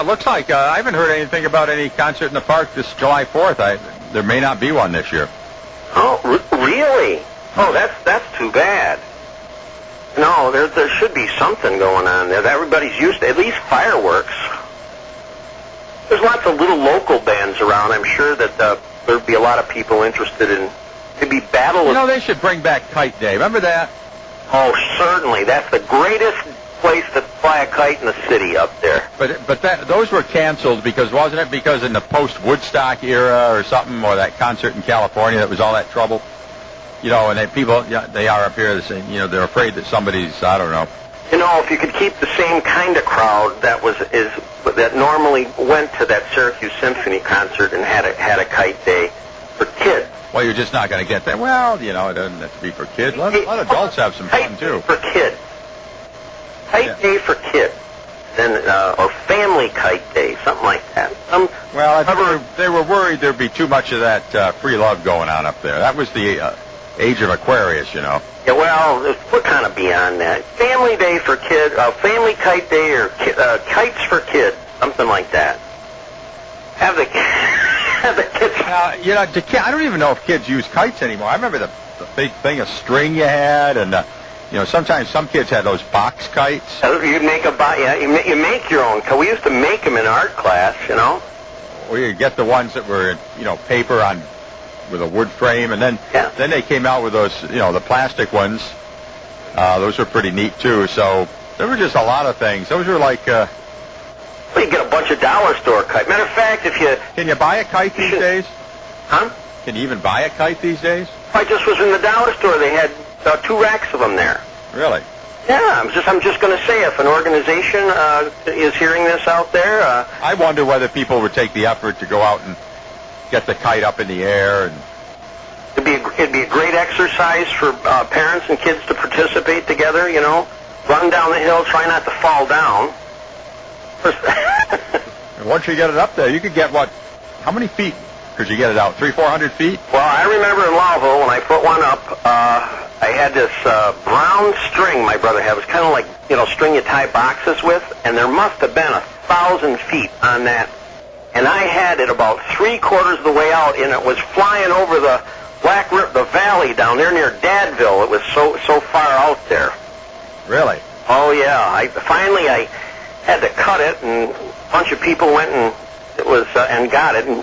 it looks like. I haven't heard anything about any concert in the park this July 4th. There may not be one this year. Oh, really? Oh, that's too bad. No, there should be something going on there. Everybody's used to, at least fireworks. There's lots of little local bands around. I'm sure that there'd be a lot of people interested in maybe battle. You know, they should bring back Kite Day. Remember that? Oh, certainly. That's the greatest place to fly a kite in the city up there. But those were canceled because, wasn't it because in the post-Woodstock era or something, or that concert in California that was all that trouble? You know, and they are up here saying, you know, they're afraid that somebody's, I don't know. You know, if you could keep the same kind of crowd that normally went to that Syracuse Symphony concert and had a kite day for kids. Well, you're just not going to get that. Well, you know, it doesn't have to be for kids. Let adults have some fun, too. For kids. Kite day for kids. Then, or family kite day, something like that. Well, I think they were worried there'd be too much of that free love going on up there. That was the age of Aquarius, you know. Yeah, well, we're kind of beyond that. Family day for kids, family kite day, or kites for kids, something like that. Have the kids. You know, I don't even know if kids use kites anymore. I remember the big thing of string you had, and you know, sometimes some kids had those box kites. You make you make your own. We used to make them in art class, you know. Or you get the ones that were, you know, paper on with a wood frame, and then they came out with those, you know, the plastic ones. Those were pretty neat too. So there were just a lot of things. Those were like. Well, you get a bunch of dollar store kites. Matter of fact, can you buy a kite these days? Huh? Can you even buy a kite these days? I just was in the dollar store. They had 2 racks of them there. Really? Yeah, I'm just going to say, if an organization is hearing this out there, I wonder whether people would take the effort to go out and get the kite up in the air. And it'd be a great exercise for parents and kids to participate together. You know, run down the hill, try not to fall down. And once you get it up there, you could get how many feet could you get it out? 300-400 feet? Well, I remember in Lowville when I put one up, I had this brown string my brother had. It was kind of like, you know, string you tie boxes with, and there must have been 1,000 feet on that. And I had it about 3/4 of the way out, and it was flying over the the valley down there near Dadville. It was so far out there. Really? Oh yeah. Finally I had to cut it, and a bunch of people went and got it and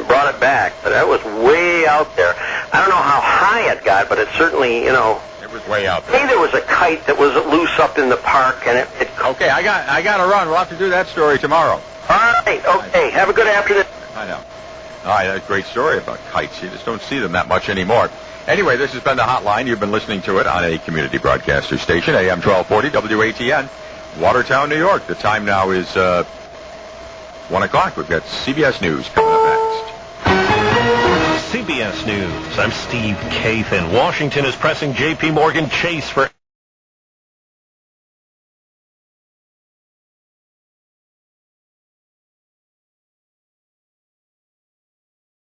brought it back. But that was way out there. I don't know how high it got, but it certainly, you know. It was way out there. Maybe there was a kite that was loose up in the park, and it Okay, I got to run. We'll have to do that story tomorrow. All right. Okay. Have a good afternoon. I know. All right, that's a great story about kites. You just don't see them that much anymore. Anyway, this has been The Hotline. You've been listening to it on a community broadcaster station, AM 1240 WATN, Watertown, New York. The time now is 1 o'clock. We've got CBS News coming up next. CBS News. I'm Steve Kathan. Washington is pressing J.P. Morgan Chase for